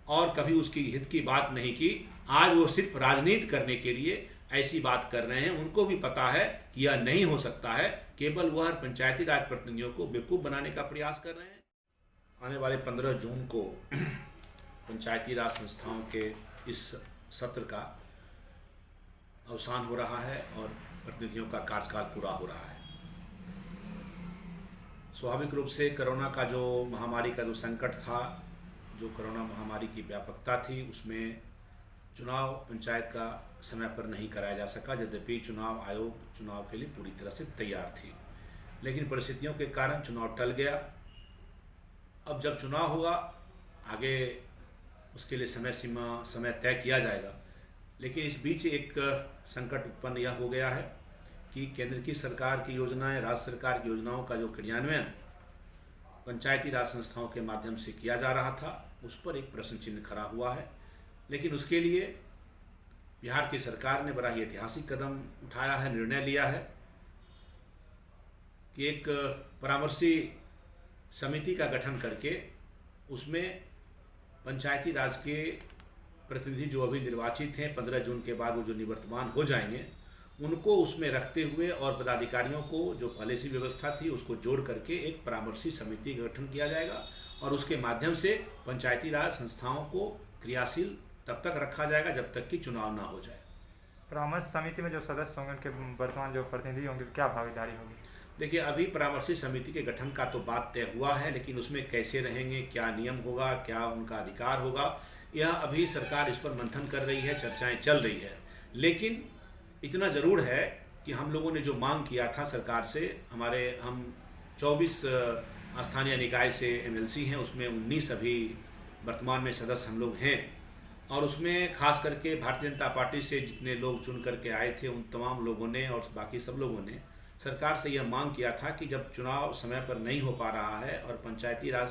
और कभी उसकी हित की बात नहीं की। आज वो सिर्फ राजनीति करने के लिए ऐसी बात कर रहे हैं। उनको भी पता है कि यह नहीं हो सकता है, केवल वह पंचायती राज प्रतिनिधियों को बेवकूफ़ बनाने का प्रयास कर रहे हैं। आने वाले 15 जून को पंचायती राज संस्थाओं के इस सत्र का अवसान हो रहा है और प्रतिनिधियों का कार्यकाल पूरा हो रहा है। स्वाभाविक रूप से कोरोना का जो महामारी का जो संकट था, जो कोरोना महामारी की व्यापकता थी, उसमें चुनाव पंचायत का समय पर नहीं कराया जा सका, यद्यपि चुनाव आयोग चुनाव के लिए पूरी तरह से तैयार थी। लेकिन परिस्थितियों के कारण चुनाव टल गया। अब जब चुनाव होगा, आगे उसके लिए समय तय किया जाएगा। लेकिन इस बीच एक संकट उत्पन्न यह हो गया है कि केंद्र की सरकार की योजनाएं, राज्य सरकार की योजनाओं का जो क्रियान्वयन पंचायती राज संस्थाओं के माध्यम से किया जा रहा था, उस पर एक प्रश्न चिन्ह खड़ा हुआ है। लेकिन उसके लिए बिहार की सरकार ने बड़ा ही ऐतिहासिक कदम उठाया है, निर्णय लिया है कि एक परामर्शी समिति का गठन करके उसमें पंचायती राज के प्रतिनिधि जो अभी निर्वाचित हैं, 15 जून के बाद वो जो निवर्तमान हो जाएंगे, उनको उसमें रखते हुए और पदाधिकारियों को जो पहले से व्यवस्था थी उसको जोड़ करके एक परामर्शी समिति का गठन किया जाएगा और उसके माध्यम से पंचायती राज संस्थाओं को क्रियाशील तब तक रखा जाएगा जब तक कि चुनाव ना हो जाए। परामर्श समिति में जो सदस्य होंगे, उनके वर्तमान जो प्रतिनिधि होंगे, क्या भागीदारी होगी? देखिए, अभी परामर्शी समिति के गठन का तो बात तय हुआ है, लेकिन उसमें कैसे रहेंगे, क्या नियम होगा, क्या उनका अधिकार होगा, यह अभी सरकार इस पर मंथन कर रही है, चर्चाएं चल रही है। लेकिन इतना ज़रूर है कि हम लोगों ने जो मांग किया था सरकार से, हम 24 स्थानीय निकाय से MLC हैं, उसमें 19 अभी वर्तमान में सदस्य हम लोग हैं और उसमें खास करके भारतीय जनता पार्टी से जितने लोग चुन करके आए थे, उन तमाम लोगों ने और बाकी सब लोगों ने सरकार से यह मांग किया था कि जब चुनाव समय पर नहीं हो पा रहा है और पंचायती राज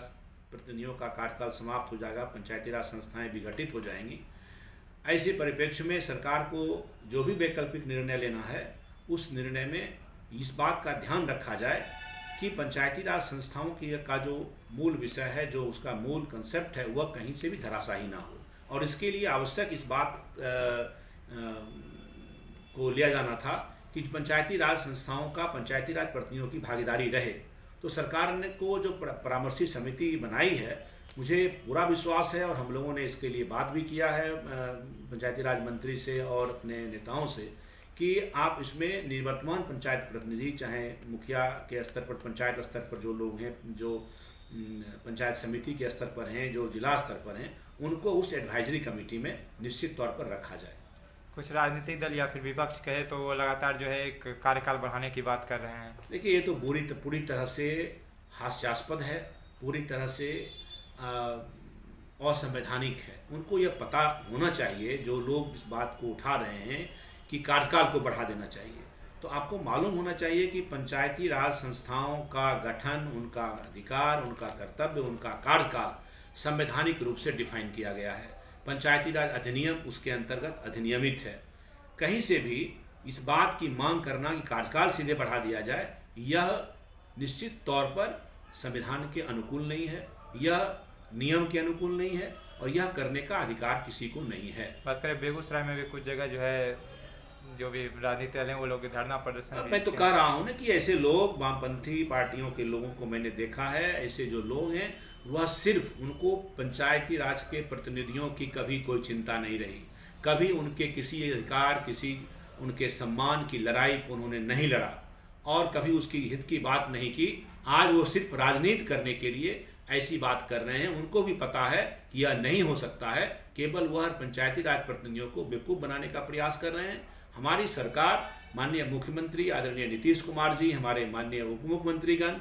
प्रतिनिधियों का कार्यकाल समाप्त हो जाएगा, पंचायती राज संस्थाएं विघटित हो जाएंगी, ऐसे परिप्रेक्ष्य में सरकार को जो भी वैकल्पिक निर्णय लेना है, उस निर्णय में इस बात का ध्यान रखा जाए कि पंचायती राज संस्थाओं की का जो मूल विषय है, जो उसका मूल कंसेप्ट है, वह कहीं से भी धराशायी ना हो। और इसके लिए आवश्यक इस बात को लिया जाना था कि पंचायती राज संस्थाओं का पंचायती राज प्रतिनिधियों की भागीदारी रहे। तो सरकार ने को जो परामर्शी समिति बनाई है, मुझे पूरा विश्वास है और हम लोगों ने इसके लिए बात भी किया है पंचायती राज मंत्री से और अपने नेताओं से कि आप इसमें निवर्तमान पंचायत प्रतिनिधि, चाहे मुखिया के स्तर पर, पंचायत स्तर पर जो लोग हैं, जो पंचायत समिति के स्तर पर हैं, जो जिला स्तर पर हैं, उनको उस एडवाइजरी कमेटी में निश्चित तौर पर रखा जाए। कुछ राजनीतिक दल या फिर विपक्ष कहे तो वो लगातार जो है एक कार्यकाल बढ़ाने की बात कर रहे हैं। देखिए, ये तो पूरी तरह से हास्यास्पद है, पूरी तरह से असंवैधानिक है। उनको यह पता होना चाहिए, जो लोग इस बात को उठा रहे हैं कि कार्यकाल को बढ़ा देना चाहिए, तो आपको मालूम होना चाहिए कि पंचायती राज संस्थाओं का गठन, उनका अधिकार, उनका कर्तव्य, उनका कार्यकाल संवैधानिक रूप से डिफाइन किया गया है। पंचायती राज अधिनियम उसके अंतर्गत अधिनियमित है। कहीं से भी इस बात की मांग करना कि कार्यकाल सीधे बढ़ा दिया जाए, यह निश्चित तौर पर संविधान के अनुकूल नहीं है, यह नियम के अनुकूल नहीं है और यह करने का अधिकार किसी को नहीं है। बात करें बेगूसराय में भी कुछ जगह जो है, जो भी राजनीतिक दल हैं, वो लोग धरना प्रदर्शन। मैं तो कह रहा हूँ ना कि ऐसे लोग, वामपंथी पार्टियों के लोगों को मैंने देखा है, ऐसे जो लोग हैं वह सिर्फ, उनको पंचायती राज के प्रतिनिधियों की कभी कोई चिंता नहीं रही, कभी उनके किसी अधिकार, किसी उनके सम्मान की लड़ाई को उन्होंने नहीं लड़ा और कभी उसकी हित की बात नहीं की। आज वो सिर्फ राजनीति करने के लिए ऐसी बात कर रहे हैं। उनको भी पता है कि यह नहीं हो सकता है, केवल वह पंचायती राज प्रतिनिधियों को बेवकूफ़ बनाने का प्रयास कर रहे हैं। हमारी सरकार, माननीय मुख्यमंत्री आदरणीय नीतीश कुमार जी, हमारे माननीय उप मुख्यमंत्रीगण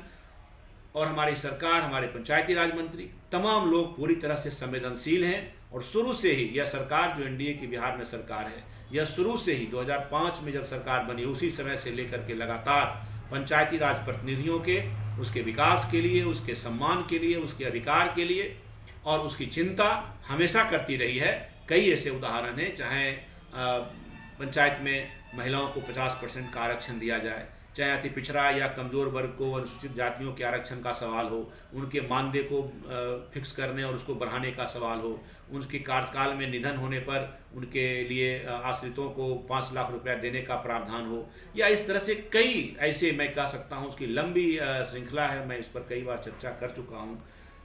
और हमारी सरकार, हमारे पंचायती राज मंत्री, तमाम लोग पूरी तरह से संवेदनशील हैं और शुरू से ही यह सरकार, जो NDA की बिहार में सरकार है, यह शुरू से ही 2005 में जब सरकार बनी, उसी समय से लेकर के लगातार पंचायती राज प्रतिनिधियों के, उसके विकास के लिए, उसके सम्मान के लिए, उसके अधिकार के लिए और उसकी चिंता हमेशा करती रही है। कई ऐसे उदाहरण हैं, चाहे पंचायत में महिलाओं को 50% का आरक्षण दिया जाए, चाहे अति पिछड़ा या कमज़ोर वर्ग को, अनुसूचित जातियों के आरक्षण का सवाल हो, उनके मानदेय को फिक्स करने और उसको बढ़ाने का सवाल हो, उनके कार्यकाल में निधन होने पर उनके लिए आश्रितों को 5 लाख रुपया देने का प्रावधान हो, या इस तरह से कई ऐसे, मैं कह सकता हूँ उसकी लंबी श्रृंखला है, मैं इस पर कई बार चर्चा कर चुका हूँ।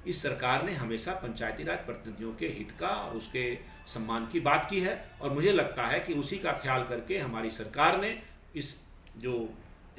इस सरकार ने हमेशा पंचायती राज प्रतिनिधियों के हित का और उसके सम्मान की बात की है, और मुझे लगता है कि उसी का ख्याल करके हमारी सरकार ने इस जो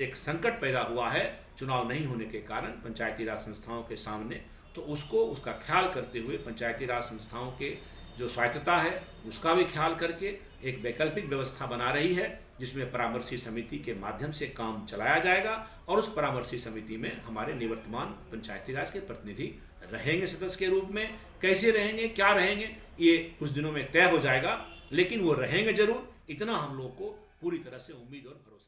एक संकट पैदा हुआ है चुनाव नहीं होने के कारण पंचायती राज संस्थाओं के सामने, तो उसका ख्याल करते हुए पंचायती राज संस्थाओं के जो स्वायत्तता है उसका भी ख्याल करके एक वैकल्पिक व्यवस्था बना रही है, जिसमें परामर्शी समिति के माध्यम से काम चलाया जाएगा, और उस परामर्शी समिति में हमारे निवर्तमान पंचायती राज के प्रतिनिधि रहेंगे सदस्य के रूप में। कैसे रहेंगे, क्या रहेंगे, ये कुछ दिनों में तय हो जाएगा, लेकिन वो रहेंगे जरूर, इतना हम लोग को पूरी तरह से उम्मीद और भरोसा